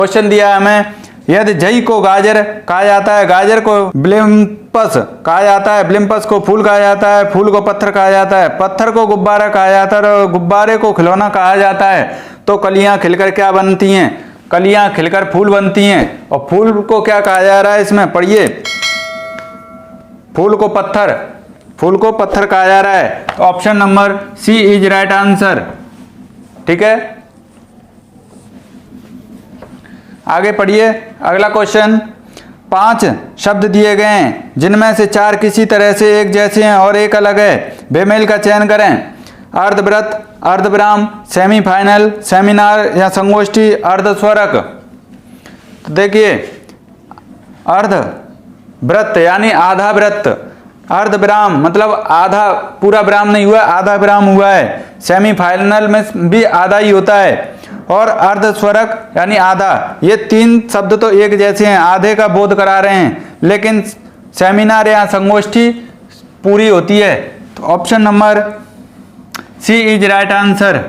Question दिया है हमें, यदि जई को गाजर कहा जाता है, गाजर को ब्लिम्पस कहा जाता है, ब्लिम्पस को फूल कहा जाता है, फूल को पत्थर कहा जाता है, पत्थर को गुब्बारा कहा जाता है और गुब्बारे को खिलौना कहा जाता है, तो कलियां खिलकर क्या बनती हैं? कलियां खिलकर फूल बनती हैं। और फूल को क्या कहा जा रहा है इसमें, पढ़िए, फूल को पत्थर कहा जा रहा है। तो option number C is right answer. ठीक है, आगे पढ़िए अगला क्वेश्चन। 5 शब्द दिए गए हैं जिनमें से 4 किसी तरह से एक जैसे हैं और एक अलग है, बेमेल का चयन करें। अर्धव्रत, अर्धविराम, सेमीफाइनल, सेमिनार या संगोष्ठी, अर्धस्वरक। तो देखिए, अर्धव्रत यानी आधा व्रत, अर्धविराम मतलब आधा, पूरा विराम नहीं हुआ, आधा विराम हुआ है। सेमीफाइनल में भी आधा ही होता है। और अर्धस्वरक यानी आधा। ये 3 शब्द तो एक जैसे हैं, आधे का बोध करा रहे हैं, लेकिन सेमिनार या संगोष्ठी पूरी होती है। तो option number C is right answer.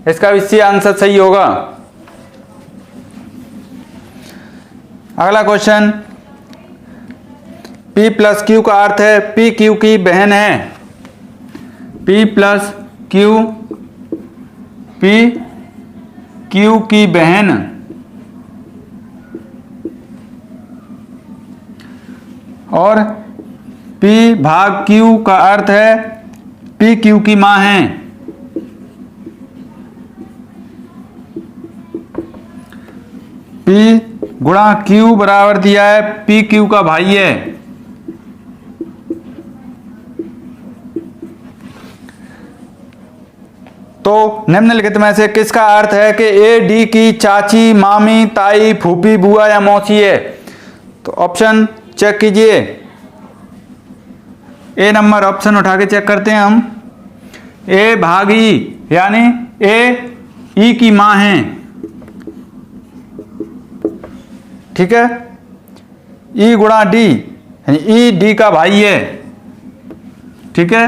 इसका भी सी आंसर सही होगा। अगला क्वेश्चन, P प्लस क्यू का अर्थ है P क्यू की बहन है। P plus Q, P Q की बहन। और P भाग Q का अर्थ है P क्यू की मां है। P गुणा Q बराबर दिया है P क्यू का भाई है। तो निम्नलिखित में से किसका अर्थ है कि ए डी की चाची, मामी, ताई, फूफी, बुआ या मौसी है? तो ऑप्शन चेक कीजिए। ए नंबर ऑप्शन उठा के चेक करते हैं हम। ए भाग ई यानी ए ई की मां है। ठीक है, ई गुणा डी यानी ई डी का भाई है। ठीक है,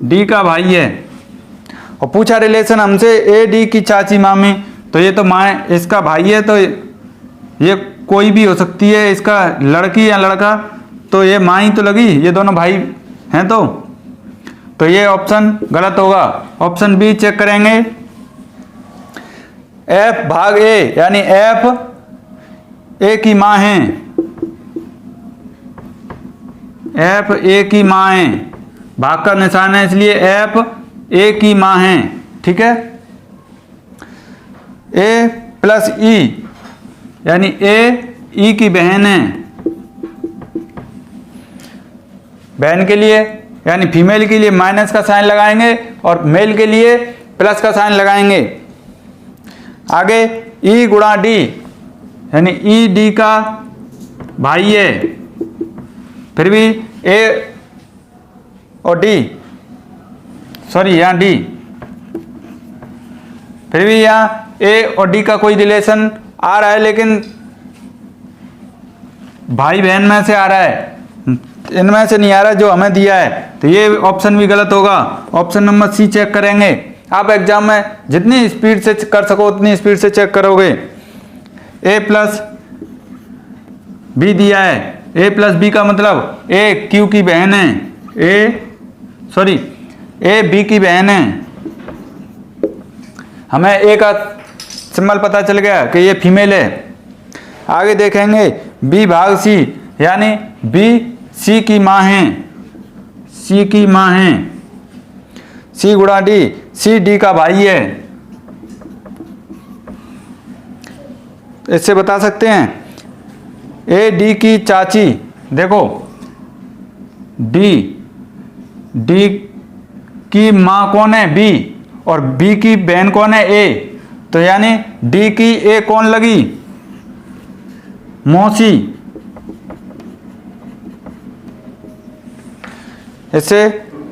डी का भाई है। और पूछा रिलेशन हमसे ए डी की चाची, मामी, तो ये तो माँ, इसका भाई है, तो ये कोई भी हो सकती है, इसका लड़की या लड़का, तो ये माँ ही तो लगी, ये दोनों भाई हैं। तो ये ऑप्शन गलत होगा। ऑप्शन बी चेक करेंगे। एफ भाग ए यानी एफ ए की माँ है। एफ ए की माँ है, भाग का निशान है, इसलिए एफ ए की मां है। ठीक है, ए प्लस ई यानी ए ई की बहन है। बहन के लिए यानी फीमेल के लिए माइनस का साइन लगाएंगे और मेल के लिए प्लस का साइन लगाएंगे। आगे ई गुणा डी यानी ई डी का भाई है। फिर भी ए और डी, सॉरी यहाँ डी, फिर भी यहाँ ए और डी का कोई रिलेशन आ रहा है, लेकिन भाई बहन में से आ रहा है, इनमें से नहीं आ रहा जो हमें दिया है। तो ये ऑप्शन भी गलत होगा। ऑप्शन नंबर सी चेक करेंगे। आप एग्जाम में जितनी स्पीड से कर सको उतनी स्पीड से चेक करोगे। ए प्लस बी दिया है, ए प्लस बी का मतलब ए क्यू की बहन है, ए बी की बहन है। हमें ए का सिंबल पता चल गया कि ये फीमेल है। आगे देखेंगे बी भाग सी यानी बी सी की मां है। सी की मां है, सी गुणा डी, सी डी का भाई है। इससे बता सकते हैं ए डी की चाची, देखो डी की मां कौन है? बी, और बी की बहन कौन है? ए। तो यानी डी की ए कौन लगी? मौसी। इससे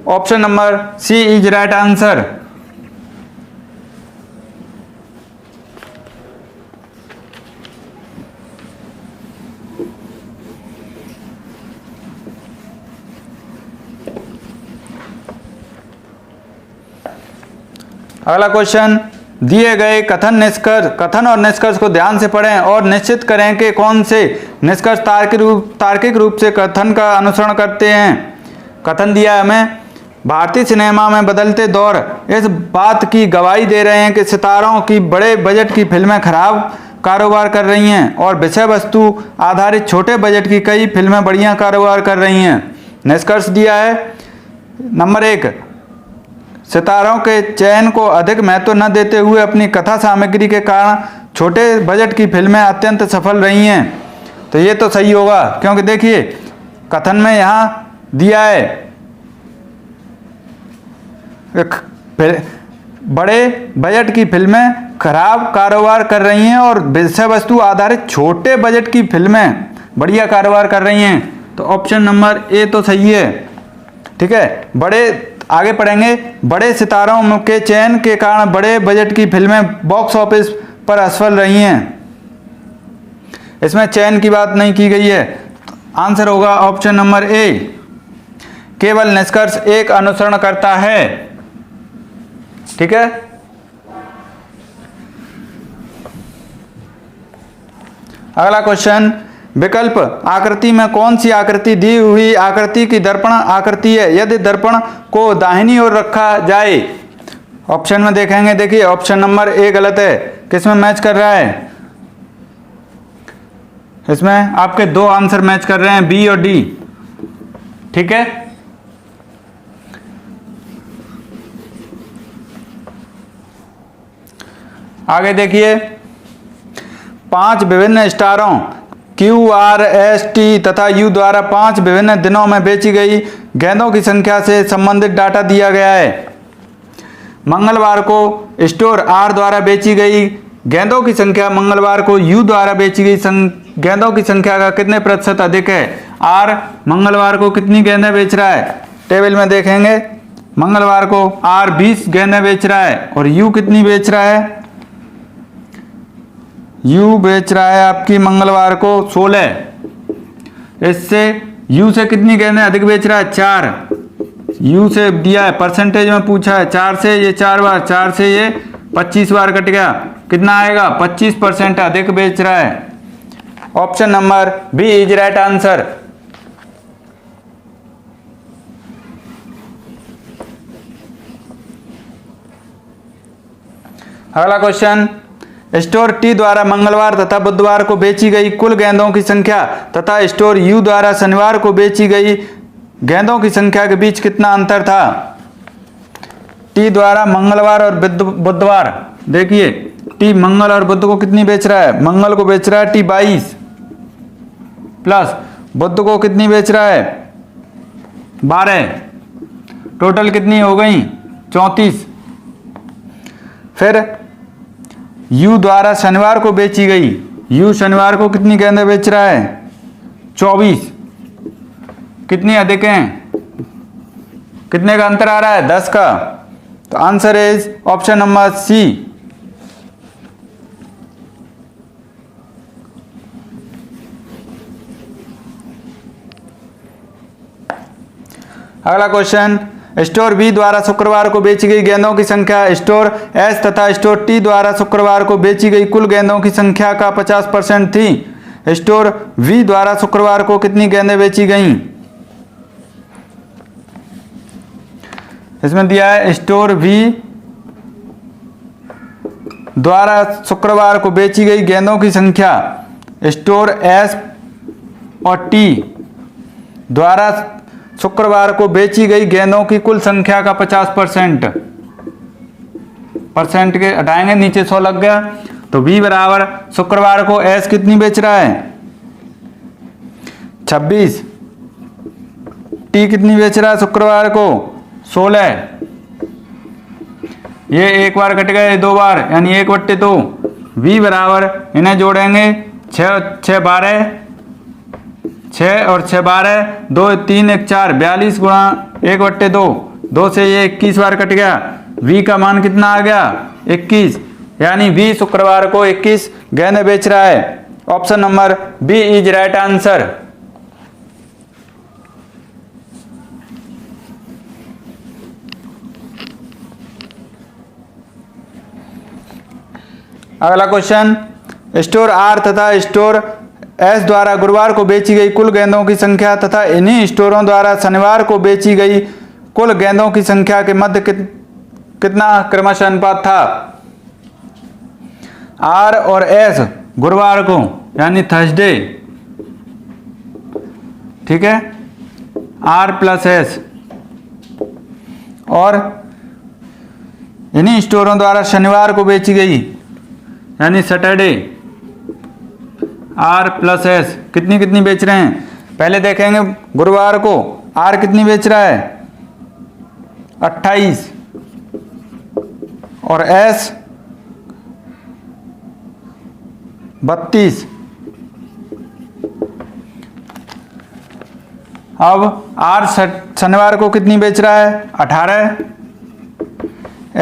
option number C is right answer. अगला क्वेश्चन, दिए गए कथन और निष्कर्ष को ध्यान से पढ़ें और निश्चित करें कि कौन से निष्कर्ष तार्किक रूप से कथन का अनुसरण करते हैं। कथन दिया है हमें, भारतीय सिनेमा में बदलते दौर इस बात की गवाही दे रहे हैं कि सितारों की बड़े बजट की फिल्में खराब कारोबार कर रही हैं और विषय वस्तु आधारित छोटे बजट की कई फिल्में बढ़िया कारोबार कर रही हैं। निष्कर्ष दिया है नंबर 1, सितारों के चयन को अधिक महत्व न देते हुए अपनी कथा सामग्री के कारण छोटे बजट की फिल्में अत्यंत सफल रही हैं। तो ये तो सही होगा, क्योंकि देखिए कथन में यहाँ दिया है बड़े बजट की फिल्में खराब कारोबार कर रही हैं और विषय वस्तु आधारित छोटे बजट की फिल्में बढ़िया कारोबार कर रही हैं। तो ऑप्शन नंबर ए तो सही है। ठीक है, आगे पढ़ेंगे, बड़े सितारों के चयन के कारण बड़े बजट की फिल्में बॉक्स ऑफिस पर असफल रही हैं। इसमें चयन की बात नहीं की गई है। आंसर होगा ऑप्शन नंबर ए, केवल निष्कर्ष एक अनुसरण करता है। ठीक है, अगला क्वेश्चन, विकल्प आकृति में कौन सी आकृति दी हुई आकृति की दर्पण आकृति है यदि दर्पण को दाहिनी ओर रखा जाए। ऑप्शन में देखेंगे, देखिए ऑप्शन नंबर ए गलत है। किसमें मैच कर रहा है? इसमें आपके दो आंसर मैच कर रहे हैं, बी और डी। ठीक है, आगे देखिए, 5 विभिन्न स्टारों QRST तथा U द्वारा 5 विभिन्न दिनों में बेची गई गेंदों की संख्या से संबंधित डाटा दिया गया है। मंगलवार को स्टोर R द्वारा बेची गई गेंदों की संख्या मंगलवार को U द्वारा बेची गई गेंदों की संख्या का कितने प्रतिशत अधिक है? R मंगलवार को कितनी गेंदें बेच रहा है? टेबल में देखेंगे, मंगलवार को R 20 गेंदें बेच रहा है और U कितनी बेच रहा है? U बेच रहा है आपकी मंगलवार को 16। इससे U से कितनी गेंदें अधिक बेच रहा है? 4। U से दिया है, परसेंटेज में पूछा है, 4 से ये 4 बार, 4 से ये 25 बार कट गया, कितना आएगा? 25% अधिक बेच रहा है। Option number B is right answer. अगला क्वेश्चन, स्टोर टी द्वारा मंगलवार तथा बुधवार को बेची गई कुल गेंदों की संख्या तथा स्टोर यू द्वारा शनिवार को बेची गई गेंदों की संख्या के बीच कितना अंतर था? टी द्वारा मंगलवार और बुधवार, देखिए टी मंगल और बुध को कितनी बेच रहा है? मंगल को बेच रहा है टी 22 प्लस बुध को कितनी बेच रहा है? 12। टोटल कितनी हो गई? 34। फिर यू द्वारा शनिवार को बेची गई, यू शनिवार को कितनी गेंदें बेच रहा है? 24। कितनी अधिक हैं? कितने का अंतर आ रहा है? 10 का। तो answer is option number C. अगला क्वेश्चन, स्टोर बी द्वारा शुक्रवार को बेची गई गेंदों की संख्या स्टोर एस तथा स्टोर टी द्वारा शुक्रवार को बेची गई कुल गेंदों की संख्या का 50% थी। स्टोर वी द्वारा शुक्रवार को कितनी गेंदें बेची गईं? इसमें दिया है स्टोर वी द्वारा शुक्रवार को बेची गई गेंदों की संख्या स्टोर एस और टी द्वारा शुक्रवार को बेची गई गेंदों की कुल संख्या का 50%। परसेंट के हटाएंगे, नीचे 100 लग गया, तो बी बराबर शुक्रवार को एस कितनी बेच रहा है? 26। टी कितनी बेच रहा है शुक्रवार को? 16। ये एक बार कट गए, 2 बार, यानी 1/2। बी बराबर, इन्हें जोड़ेंगे, 6 12, 6 और 6 12, 2 3 1 4, 42 गुणा 1/2। 2 से ये 21 बार कट गया। V का मान कितना आ गया? 21, यानी V शुक्रवार को 21 गेंदें बेच रहा है। Option number B is right answer. अगला क्वेश्चन, स्टोर आर तथा स्टोर एस द्वारा गुरुवार को बेची गई कुल गेंदों की संख्या तथा इन्हीं स्टोरों द्वारा शनिवार को बेची गई कुल गेंदों की संख्या के मध्य कितना क्रमशः अनुपात था। आर और एस गुरुवार को यानी थर्सडे, ठीक है, आर प्लस एस, और इन्हीं स्टोरों द्वारा शनिवार को बेची गई यानी सैटरडे, आर प्लस एस कितनी कितनी बेच रहे हैं। पहले देखेंगे गुरुवार को आर कितनी बेच रहा है 28 और एस 32। अब आर शनिवार को कितनी बेच रहा है 18,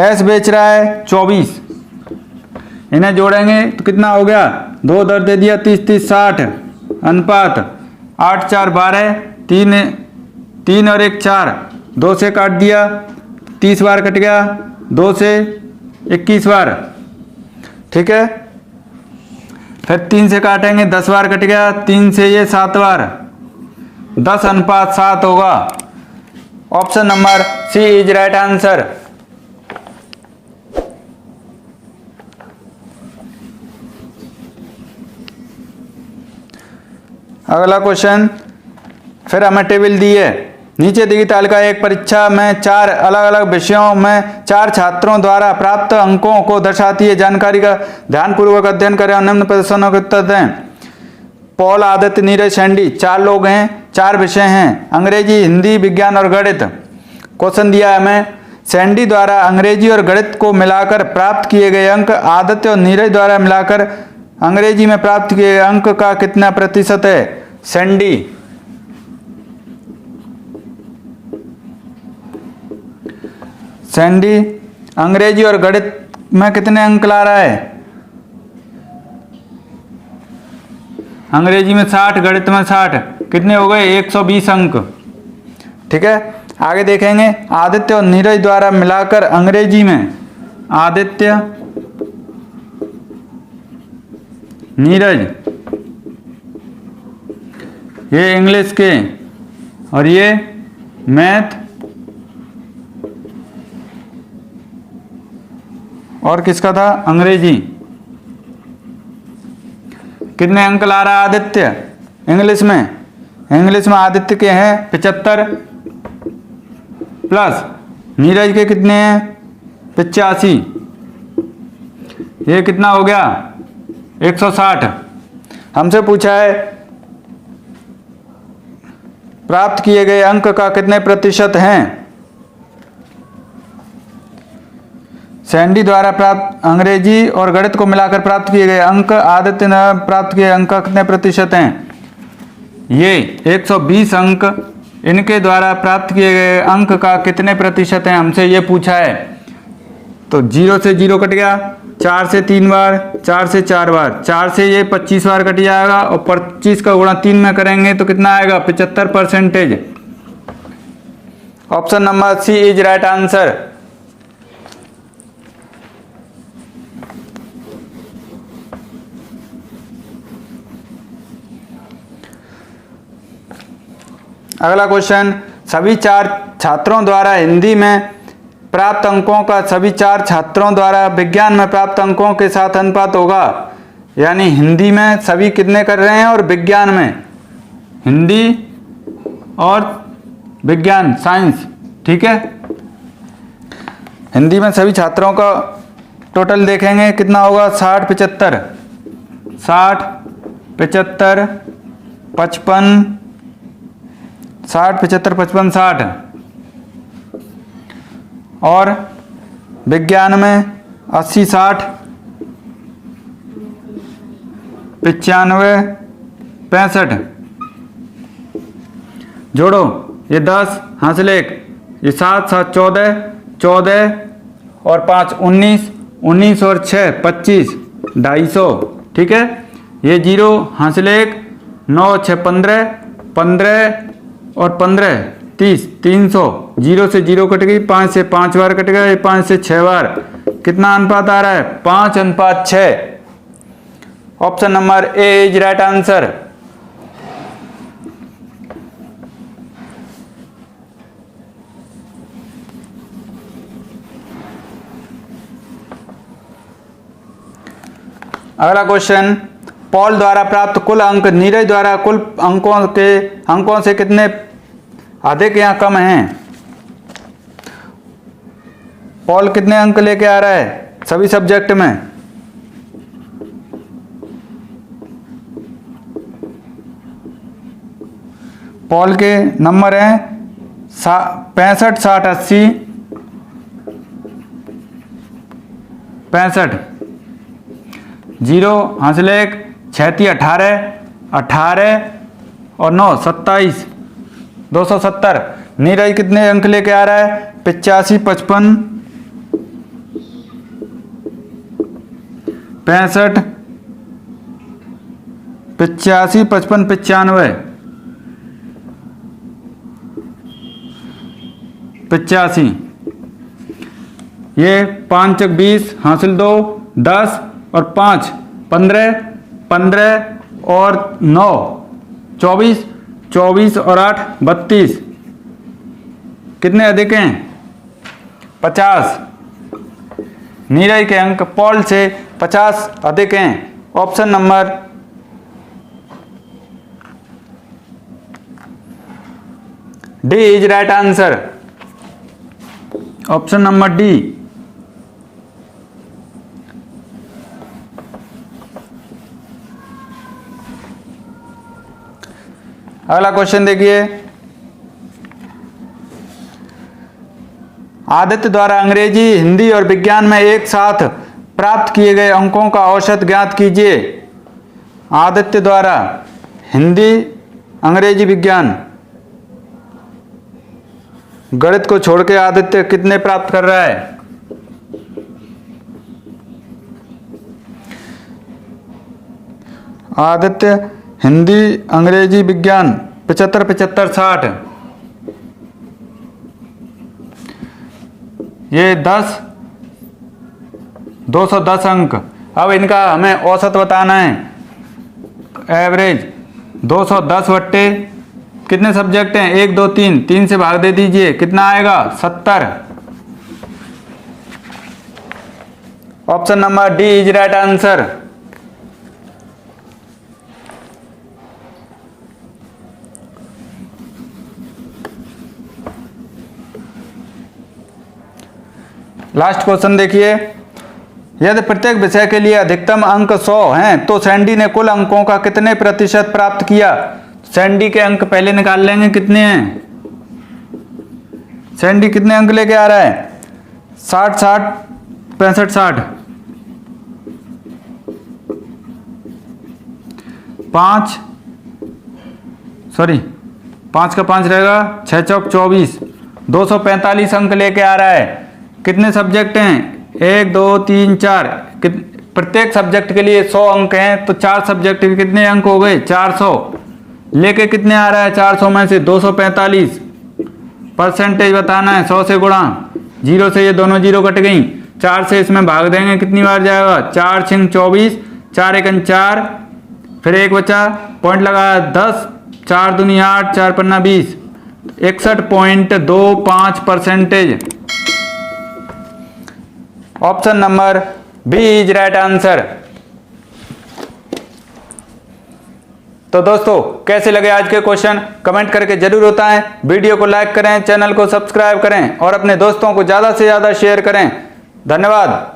एस बेच रहा है 24। इन्हें जोड़ेंगे तो कितना हो गया, 2 दर दे दिया 30 30 60 अनुपात 8 4 12, 3 और 1 4, 2 से काट दिया 30 बार कट गया, 2 से 21 बार, ठीक है। फिर 3 से काटेंगे 10 बार कट गया, 3 से ये 7 बार, 10 अनुपात 7 होगा। Option number C is right answer. अगला क्वेश्चन, फिर हमें टेबल दी है, नीचे दी गई तालिका एक परीक्षा में 4 अलग अलग विषयों में 4 छात्रों द्वारा प्राप्त अंकों को दर्शाती है। जानकारी का ध्यानपूर्वक अध्ययन करें और निम्न प्रश्नों के उत्तर दें। पॉल, आदित्य, नीरज, सैंडी 4 लोग हैं, 4 विषय हैं, अंग्रेजी, हिंदी, विज्ञान और गणित। क्वेश्चन दिया है हमें, सैंडी द्वारा अंग्रेजी और गणित को मिलाकर प्राप्त किए गए अंक आदित्य और नीरज द्वारा मिलाकर अंग्रेजी में प्राप्त किए गए अंक का कितना प्रतिशत है। सैंडी अंग्रेजी और गणित में कितने अंक ला रहा है, अंग्रेजी में 60, गणित में 60, कितने हो गए 120 अंक, ठीक है। आगे देखेंगे, आदित्य और नीरज द्वारा मिलाकर अंग्रेजी में, आदित्य नीरज ये इंग्लिश के और ये मैथ और किसका था अंग्रेजी, कितने अंक ला रहा है आदित्य इंग्लिश में आदित्य के हैं 75 प्लस नीरज के कितने हैं 85, ये कितना हो गया 160। हमसे पूछा है प्राप्त किए गए अंक का कितने प्रतिशत हैं। सैंडी द्वारा प्राप्त अंग्रेजी और गणित को मिलाकर प्राप्त किए गए अंक आदित्य द्वारा प्राप्त किए अंक कितने प्रतिशत हैं। ये 120 अंक इनके द्वारा प्राप्त किए गए अंक का कितने प्रतिशत हैं, हमसे ये पूछा है। तो 0 से 0 कट गया, 4 से 3 बार, 4 से 4 बार, 4 से ये 25 बार कट जाएगा और 25 का गुणा 3 में करेंगे तो कितना आएगा 75%। Option number C is right answer. अगला क्वेश्चन, सभी 4 छात्रों द्वारा हिंदी में प्राप्त अंकों का सभी 4 छात्रों द्वारा विज्ञान में प्राप्त अंकों के साथ अनुपात होगा। यानी हिंदी में सभी कितने कर रहे हैं और विज्ञान में, हिंदी और विज्ञान साइंस, ठीक है। हिंदी में सभी छात्रों का टोटल देखेंगे कितना होगा 60 75 60 75 55 60 75 55 60 और विज्ञान में 80 60 95 65। जोड़ो, ये 10 हासिल 1, ये 7 7 14 14 और 5 19 19 और 6 25 250, ठीक है। ये 0 हासिल 1 9 6 15 15 और 15 30, 300, 0 से 0 कट गई, 5 से 5 बार कट गया, 5 से 6 बार। कितना अनुपात आ रहा है? 5:6। Option number A is right answer. अगला क्वेश्चन, पॉल द्वारा प्राप्त कुल अंक नीरज द्वारा कुल अंकों से कितने अधिक या कम हैं? पॉल कितने अंक लेके आ रहा है सभी सब्जेक्ट में? पॉल के नंबर हैं 65, 60, 80, 65, 0 हासिल 1, 36, 18, 18 और 9, 27, 270। नीरज कितने अंक लेके आ रहा है? 85, 55, 65, 85, 55, 95, 85। ये 5 × 20 हासिल 2, 10 और 5, 15, 15 और 9, 24, 24 और 8, 32। कितने अधिक हैं? 50। नीरज के अंक पॉल से 50 अधिक हैं। Option number D is right answer. Option number D. अगला क्वेश्चन देखिए, आदित्य द्वारा अंग्रेजी, हिंदी और विज्ञान में एक साथ प्राप्त किए गए अंकों का औसत ज्ञात कीजिए। आदित्य द्वारा हिंदी, अंग्रेजी, विज्ञान, गणित को छोड़ के आदित्य कितने प्राप्त कर रहा है? आदित्य हिंदी, अंग्रेजी, विज्ञान 75, 75, 60। ये 10, 210 अंक। अब इनका हमें औसत बताना है, एवरेज। 210 बट्टे कितने सब्जेक्ट हैं? 1, 2, 3, 3 से भाग दे दीजिए, कितना आएगा? 70। Option number D is right answer. Last question देखिए, यदि प्रत्येक विषय के लिए अधिकतम अंक 100 हैं तो सैंडी ने कुल अंकों का कितने प्रतिशत प्राप्त किया? सैंडी के अंक पहले निकाल लेंगे, कितने हैं? सैंडी कितने अंक लेके आ रहा है? 60, 60, 65, 60, 5 का 5 रहेगा, 6 चौक 24, 245 अंक लेके आ रहा है। कितने सब्जेक्ट हैं? 1, 2, 3, 4। प्रत्येक सब्जेक्ट के लिए 100 अंक हैं, तो 4 सब्जेक्ट के कितने अंक हो गए? 400। लेके कितने आ रहा है? 400 में से 245। परसेंटेज बताना है, 100 से गुणा, 0 से ये दोनों 0 कट गई, 4 से इसमें भाग देंगे, कितनी बार जाएगा? 4 × 24, 4 × 1 4, फिर 1 बचा, पॉइंट लगाया 10, 4 दूनी 8, 4 पन्ना 20, 61.25%। Option number B is right answer. तो दोस्तों, कैसे लगे आज के क्वेश्चन? कमेंट करके जरूर बताएं। वीडियो को लाइक करें, चैनल को सब्सक्राइब करें और अपने दोस्तों को ज्यादा से ज्यादा शेयर करें। धन्यवाद।